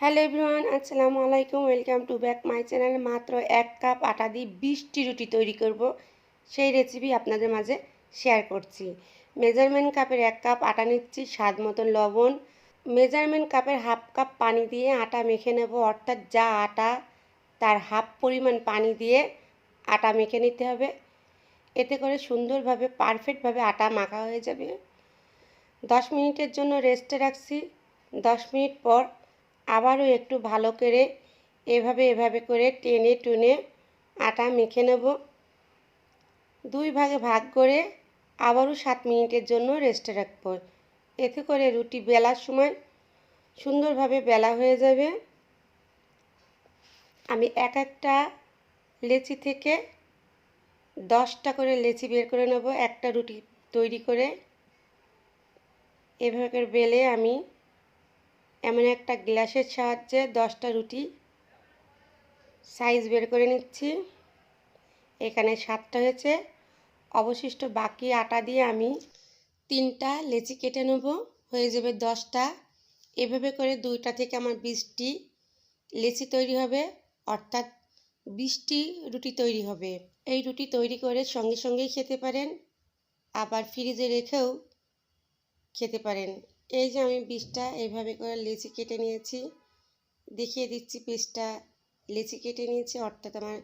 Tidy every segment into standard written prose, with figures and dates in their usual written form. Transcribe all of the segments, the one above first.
Hello everyone, আসসালামু আলাইকুম। Welcome to back my channel. মাত্র 1 কাপ আটা দিয়ে 20টি রুটি তৈরি করব, সেই রেসিপি আপনাদের মাঝে শেয়ার করছি। মেজারমেন্ট কাপের 1 কাপ আটা নিচ্ছি, স্বাদ মতন লবণ। মেজারমেন্ট কাপের হাফ কাপ পানি দিয়ে আটা মেখে নেব, অর্থাৎ যা আটা তার হাফ পরিমাণ পানি দিয়ে আটা মেখে নিতে হবে। এতে করে সুন্দরভাবে পারফেক্টভাবে আটা মাখা হয়ে যাবে। 10 মিনিটের জন্য রেস্টে রাখছি। 10 মিনিট পর আবারও একটু ভালো করে এভাবে করে টেনে টুনে আটা মেখে নেব। 2 ভাগে ভাগ করে আবারও 7 মিনিটের জন্য রেস্টে রাখবো। এতে করে রুটি বেলার সময় সুন্দরভাবে বেলা হয়ে যাবে। আমি একটা লেচি থেকে 10টা করে লেচি বের করে নেব একটা রুটি তৈরি করে। এভাবে করে বেলে আমি এমন একটা গ্লাসের সাহায্যে 10টা রুটি সাইজ বের করে নিচ্ছি। এখানে 7টা হয়েছে। অবশিষ্ট বাকি আটা দিয়ে আমি 3টা লেচি কেটে নেব, হয়ে যাবে 10টা। এভাবে করে 2টা থেকে আমার 20টি লেচি তৈরি হবে, অর্থাৎ 20টি রুটি তৈরি হবে। এই রুটি তৈরি করে সঙ্গে সঙ্গেই খেতে পারেন, আবার ফ্রিজে রেখেও খেতে পারেন। এই যে আমি 20টা এইভাবে করে লেচি কেটে নিয়েছি, দেখিয়ে দিচ্ছি। 20টা লেচি কেটে নিয়েছি, অর্থাৎ আমার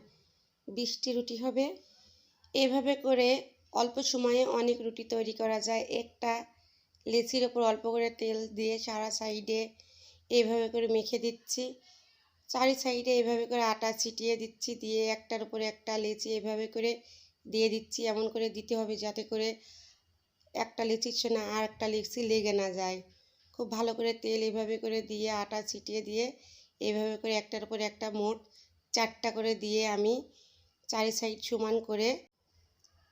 20টি রুটি হবে। এভাবে করে অল্প সময়ে অনেক রুটি তৈরি করা যায়। একটা লেচির ওপর অল্প করে তেল দিয়ে সারা সাইডে এইভাবে করে মেখে দিচ্ছি, চারি সাইডে এভাবে করে আটা ছিটিয়ে দিচ্ছি, দিয়ে একটার উপরে একটা লেচি এভাবে করে দিয়ে দিচ্ছি। এমন করে দিতে হবে যাতে করে একটা লেচির সঙ্গে আর একটা লেচি লেগে না যায়। খুব ভালো করে তেল এভাবে করে দিয়ে আটা ছিটিয়ে দিয়ে এভাবে করে একটার উপরে একটা মোট 4টা করে দিয়ে আমি চারি সাইড সমান করে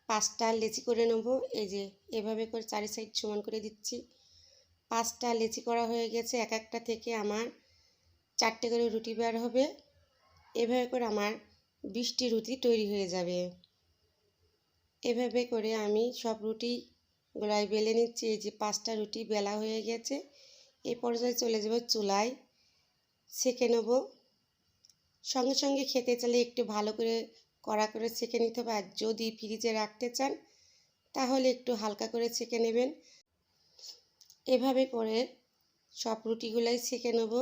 5টা লেচি করে নেব। এই যে এভাবে করে চারি সাইড সমান করে দিচ্ছি। 5টা লেচি করা হয়ে গেছে। একটা থেকে আমার 4টে করে রুটি বের হবে। এভাবে করে আমার 20টি রুটি তৈরি হয়ে যাবে। এভাবে করে আমি সব রুটি গোলায় বেলে নিচ্ছি। এই যে 5টা রুটি বেলা হয়ে গেছে। এই পর্যায়ে চলে যাব চুলায়, সেঁকে নেব। সঙ্গে সঙ্গে খেতে চাইলে একটু ভালো করে কড়া করে সেঁকে নিতে হবে, আর যদি ফ্রিজে রাখতে চান তাহলে একটু হালকা করে সেঁকে নেবেন। এভাবে করে সব রুটিগুলাই সেঁকে নেব।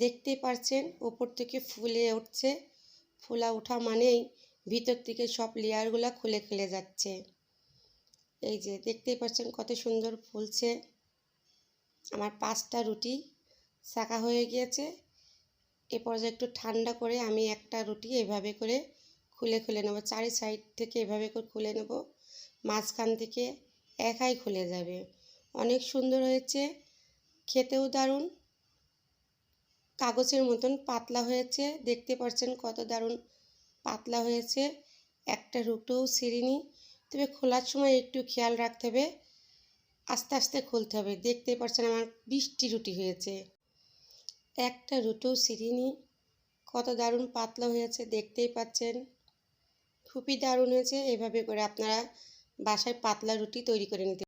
দেখতেই পাচ্ছেন উপর থেকে ফুলে উঠছে। ফুলা ওঠা মানেই ভিতর থেকে সব লেয়ারগুলো খুলে খুলে যাচ্ছে। এই যে দেখতেই পাচ্ছেন কত সুন্দর ফুলছে। আমার 5টা রুটি সেঁকা হয়ে গিয়েছে। এ পর্যায়ে একটু ঠান্ডা করে আমি একটা রুটি এভাবে করে খুলে নেব। চারি সাইড থেকে এভাবে করে খুলে নেব, মাঝখান থেকে একাই খুলে যাবে। অনেক সুন্দর হয়েছে, খেতেও দারুণ, কাগজের মতন পাতলা হয়েছে। দেখতে পাচ্ছেন কত দারুণ পাতলা হয়েছে। একটা রুটিও ছিঁড়িনি, তবে খোলার সময় একটু খেয়াল রাখতে হবে, আস্তে আস্তে খুলতে হবে। দেখতেই পাচ্ছেন আমার 20টি রুটি হয়েছে, একটা রুটিও ছিঁড়িনি। কত দারুণ পাতলা হয়েছে দেখতেই পাচ্ছেন, খুবই দারুণ হয়েছে। এভাবে করে আপনারা বাসায় পাতলা রুটি তৈরি করে নিতে